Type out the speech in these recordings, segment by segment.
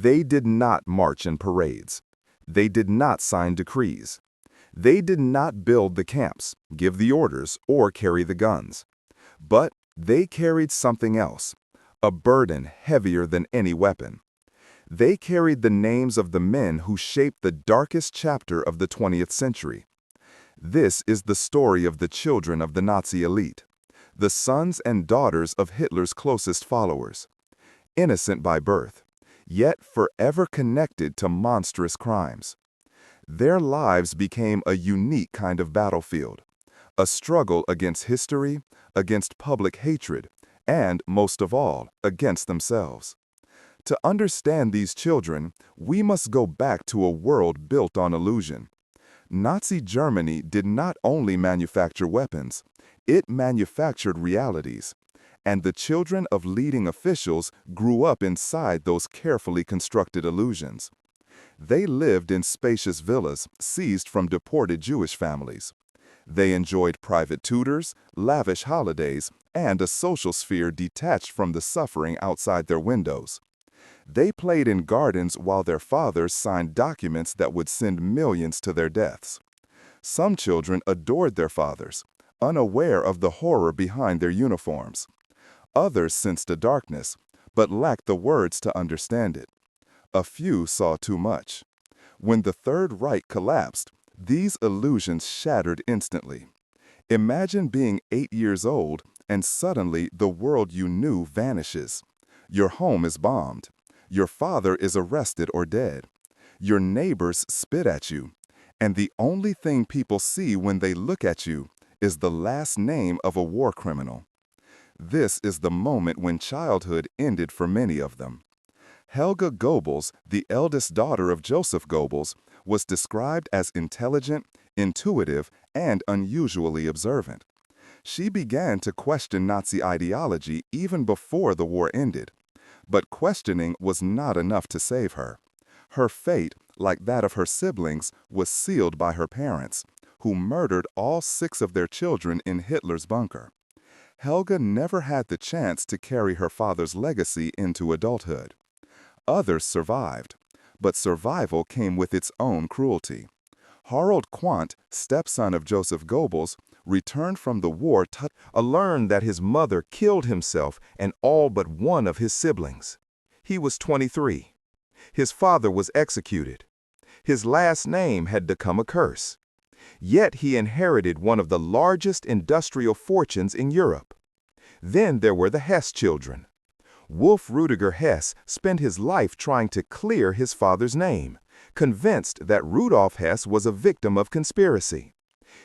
They did not march in parades. They did not sign decrees. They did not build the camps, give the orders, or carry the guns. But they carried something else, a burden heavier than any weapon. They carried the names of the men who shaped the darkest chapter of the 20th century. This is the story of the children of the Nazi elite, the sons and daughters of Hitler's closest followers. Innocent by birth, yet forever connected to monstrous crimes. Their lives became a unique kind of battlefield, a struggle against history, against public hatred, and, most of all, against themselves. To understand these children, we must go back to a world built on illusion. Nazi Germany did not only manufacture weapons, it manufactured realities. And the children of leading officials grew up inside those carefully constructed illusions. They lived in spacious villas seized from deported Jewish families. They enjoyed private tutors, lavish holidays, and a social sphere detached from the suffering outside their windows. They played in gardens while their fathers signed documents that would send millions to their deaths. Some children adored their fathers, unaware of the horror behind their uniforms. Others sensed a darkness, but lacked the words to understand it. A few saw too much. When the Third Reich collapsed, these illusions shattered instantly. Imagine being 8 years old and suddenly the world you knew vanishes. Your home is bombed. Your father is arrested or dead. Your neighbors spit at you. And the only thing people see when they look at you is the last name of a war criminal. This is the moment when childhood ended for many of them. Helga Goebbels, the eldest daughter of Joseph Goebbels, was described as intelligent, intuitive, and unusually observant. She began to question Nazi ideology even before the war ended. But questioning was not enough to save her. Her fate, like that of her siblings, was sealed by her parents, who murdered all 6 of their children in Hitler's bunker. Helga never had the chance to carry her father's legacy into adulthood. Others survived, but survival came with its own cruelty. Harold Quandt, stepson of Joseph Goebbels, returned from the war to learn that his mother killed himself and all but one of his siblings. He was 23. His father was executed. His last name had become a curse. Yet he inherited one of the largest industrial fortunes in Europe. Then there were the Hess children. Wolf Rudiger Hess spent his life trying to clear his father's name, convinced that Rudolf Hess was a victim of conspiracy.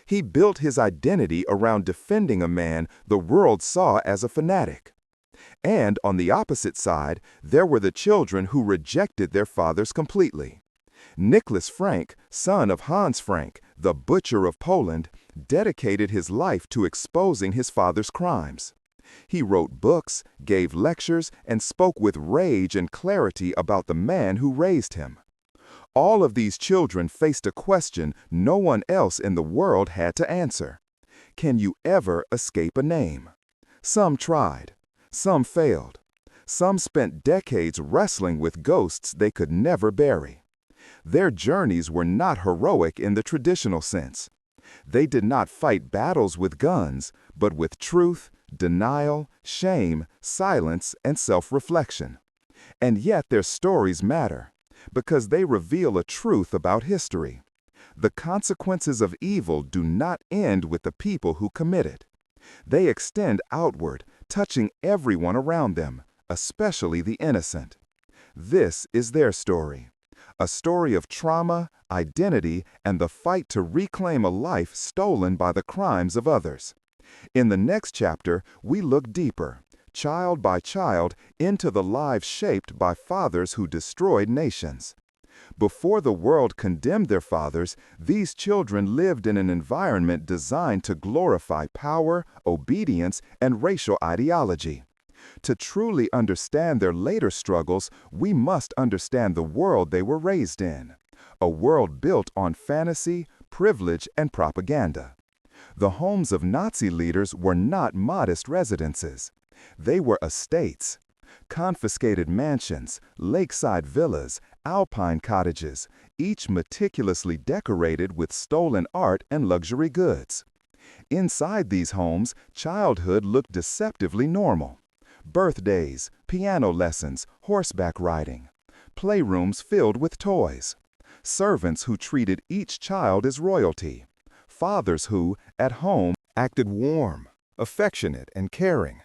He built his identity around defending a man the world saw as a fanatic. And on the opposite side, there were the children who rejected their fathers completely. Nicholas Frank, son of Hans Frank, the butcher of Poland, dedicated his life to exposing his father's crimes. He wrote books, gave lectures, and spoke with rage and clarity about the man who raised him. All of these children faced a question no one else in the world had to answer. Can you ever escape a name? Some tried. Some failed. Some spent decades wrestling with ghosts they could never bury. Their journeys were not heroic in the traditional sense. They did not fight battles with guns, but with truth, denial, shame, silence, and self-reflection. And yet their stories matter, because they reveal a truth about history. The consequences of evil do not end with the people who commit it. They extend outward, touching everyone around them, especially the innocent. This is their story. A story of trauma, identity, and the fight to reclaim a life stolen by the crimes of others. In the next chapter, we look deeper, child by child, into the lives shaped by fathers who destroyed nations. Before the world condemned their fathers, these children lived in an environment designed to glorify power, obedience, and racial ideology. To truly understand their later struggles, we must understand the world they were raised in, a world built on fantasy, privilege, and propaganda. The homes of Nazi leaders were not modest residences. They were estates. Confiscated mansions, lakeside villas, alpine cottages, each meticulously decorated with stolen art and luxury goods. Inside these homes, childhood looked deceptively normal. Birthdays, piano lessons, horseback riding. Playrooms filled with toys. Servants who treated each child as royalty. Fathers who, at home, acted warm, affectionate, and caring.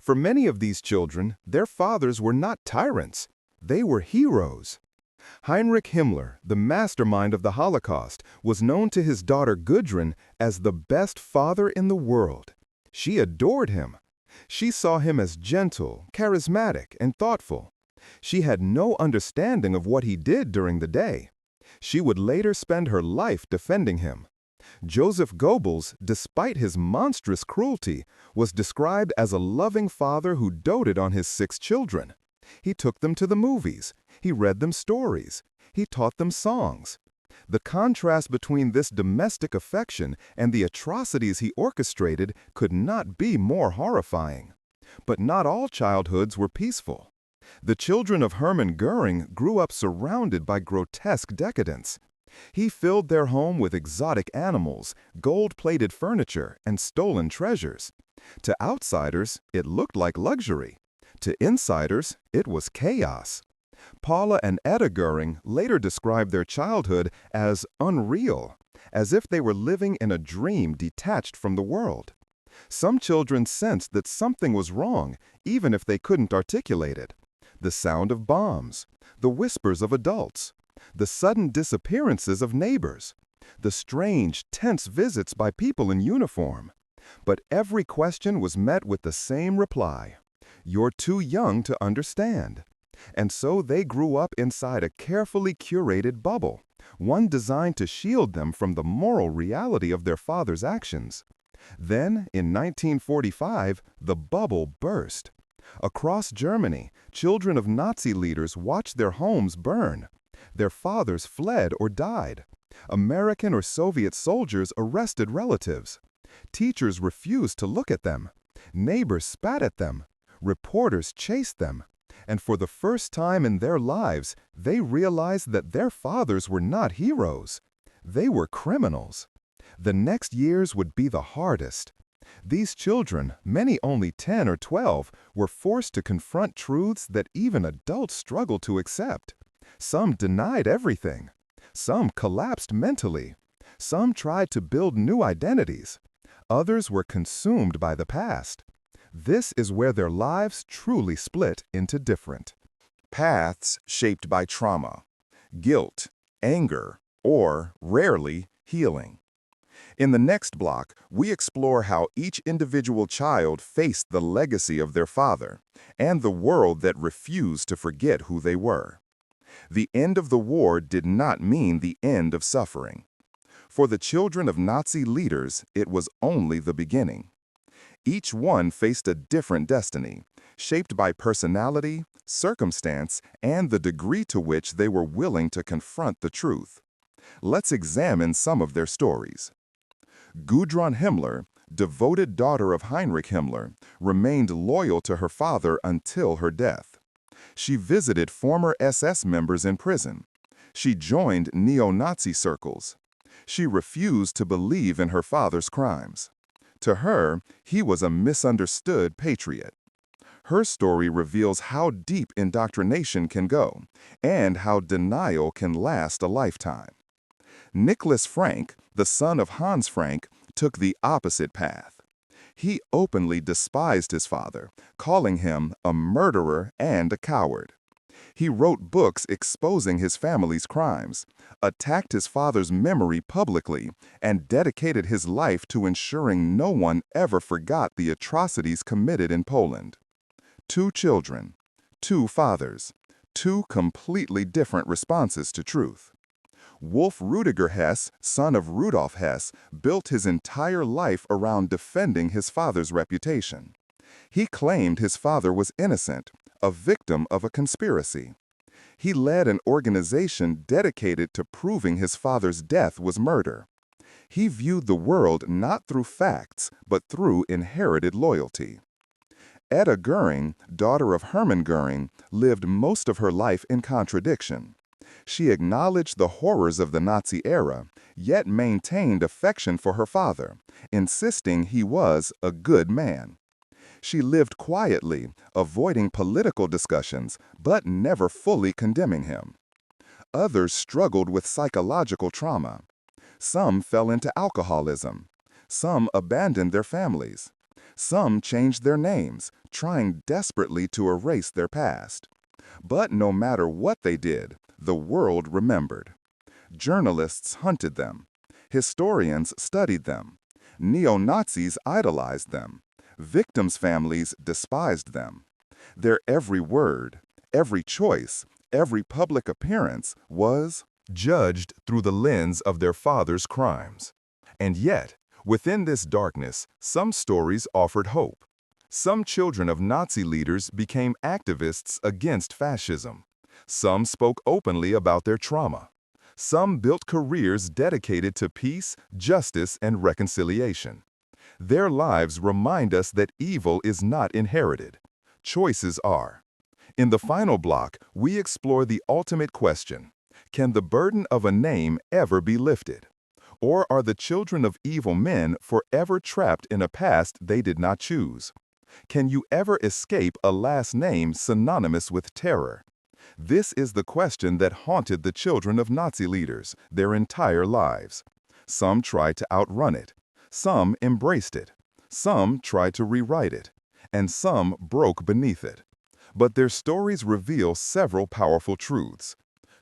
For many of these children, their fathers were not tyrants. They were heroes. Heinrich Himmler, the mastermind of the Holocaust, was known to his daughter Gudrun as the best father in the world. She adored him. She saw him as gentle, charismatic, and thoughtful. She had no understanding of what he did during the day. She would later spend her life defending him. Joseph Goebbels, despite his monstrous cruelty, was described as a loving father who doted on his 6 children. He took them to the movies. He read them stories. He taught them songs. The contrast between this domestic affection and the atrocities he orchestrated could not be more horrifying. But not all childhoods were peaceful. The children of Hermann Göring grew up surrounded by grotesque decadence. He filled their home with exotic animals, gold-plated furniture, and stolen treasures. To outsiders, it looked like luxury. To insiders, it was chaos. Paula and Etta Göring later described their childhood as unreal, as if they were living in a dream detached from the world. Some children sensed that something was wrong, even if they couldn't articulate it. The sound of bombs, the whispers of adults, the sudden disappearances of neighbors, the strange, tense visits by people in uniform. But every question was met with the same reply: "You're too young to understand." And so they grew up inside a carefully curated bubble, one designed to shield them from the moral reality of their father's actions. Then, in 1945, the bubble burst. Across Germany, children of Nazi leaders watched their homes burn. Their fathers fled or died. American or Soviet soldiers arrested relatives. Teachers refused to look at them. Neighbors spat at them. Reporters chased them. And for the first time in their lives, they realized that their fathers were not heroes. They were criminals. The next years would be the hardest. These children, many only 10 or 12, were forced to confront truths that even adults struggled to accept. Some denied everything. Some collapsed mentally. Some tried to build new identities. Others were consumed by the past. This is where their lives truly split into different paths shaped by trauma, guilt, anger, or, rarely, healing. In the next block, we explore how each individual child faced the legacy of their father and the world that refused to forget who they were. The end of the war did not mean the end of suffering. For the children of Nazi leaders, it was only the beginning. Each one faced a different destiny, shaped by personality, circumstance, and the degree to which they were willing to confront the truth. Let's examine some of their stories. Gudrun Himmler, devoted daughter of Heinrich Himmler, remained loyal to her father until her death. She visited former SS members in prison. She joined neo-Nazi circles. She refused to believe in her father's crimes. To her, he was a misunderstood patriot. Her story reveals how deep indoctrination can go and how denial can last a lifetime. Nicholas Frank, the son of Hans Frank, took the opposite path. He openly despised his father, calling him a murderer and a coward. He wrote books exposing his family's crimes, attacked his father's memory publicly, and dedicated his life to ensuring no one ever forgot the atrocities committed in Poland. 2 children, 2 fathers, 2 completely different responses to truth. Wolf Rudiger Hess, son of Rudolf Hess, built his entire life around defending his father's reputation. He claimed his father was innocent, a victim of a conspiracy. He led an organization dedicated to proving his father's death was murder. He viewed the world not through facts, but through inherited loyalty. Etta Göring, daughter of Hermann Göring, lived most of her life in contradiction. She acknowledged the horrors of the Nazi era, yet maintained affection for her father, insisting he was a good man. She lived quietly, avoiding political discussions, but never fully condemning him. Others struggled with psychological trauma. Some fell into alcoholism. Some abandoned their families. Some changed their names, trying desperately to erase their past. But no matter what they did, the world remembered. Journalists hunted them. Historians studied them. Neo-Nazis idolized them. Victims' families despised them. Their every word, every choice, every public appearance was judged through the lens of their father's crimes. And yet, within this darkness, some stories offered hope. Some children of Nazi leaders became activists against fascism. Some spoke openly about their trauma. Some built careers dedicated to peace, justice, and reconciliation. Their lives remind us that evil is not inherited. Choices are. In the final block, we explore the ultimate question: can the burden of a name ever be lifted? Or are the children of evil men forever trapped in a past they did not choose? Can you ever escape a last name synonymous with terror? This is the question that haunted the children of Nazi leaders their entire lives. Some tried to outrun it. Some embraced it. Some tried to rewrite it. And some broke beneath it. But their stories reveal several powerful truths.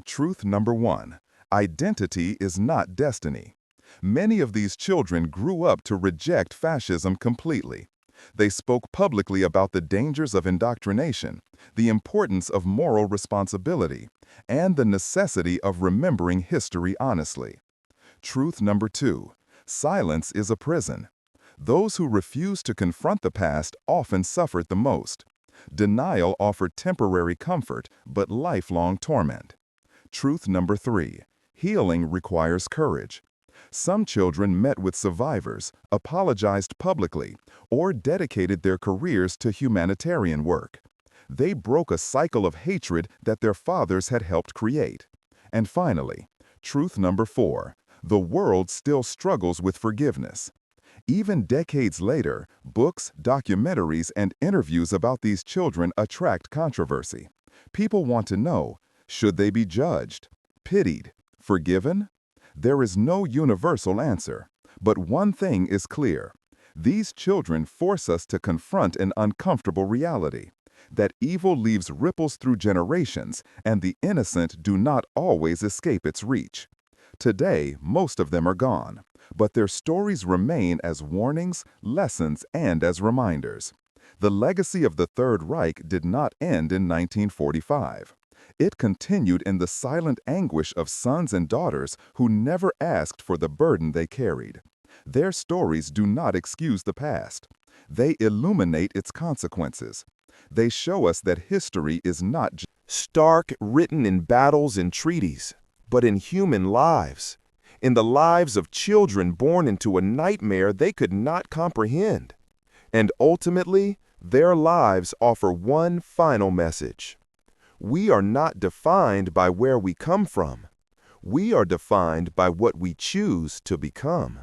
Truth number 1: identity is not destiny. Many of these children grew up to reject fascism completely. They spoke publicly about the dangers of indoctrination, the importance of moral responsibility, and the necessity of remembering history honestly. Truth number 2: silence is a prison. Those who refused to confront the past often suffered the most. Denial offered temporary comfort, but lifelong torment. Truth number 3: healing requires courage. Some children met with survivors, apologized publicly, or dedicated their careers to humanitarian work. They broke a cycle of hatred that their fathers had helped create. And finally, truth number 4: the world still struggles with forgiveness. Even decades later, books, documentaries, and interviews about these children attract controversy. People want to know, should they be judged, pitied, forgiven? There is no universal answer, but one thing is clear. These children force us to confront an uncomfortable reality, that evil leaves ripples through generations, and the innocent do not always escape its reach. Today, most of them are gone, but their stories remain as warnings, lessons, and as reminders. The legacy of the Third Reich did not end in 1945. It continued in the silent anguish of sons and daughters who never asked for the burden they carried. Their stories do not excuse the past. They illuminate its consequences. They show us that history is not just stark, written in battles and treaties, but in human lives, in the lives of children born into a nightmare they could not comprehend. And ultimately, their lives offer one final message. We are not defined by where we come from. We are defined by what we choose to become.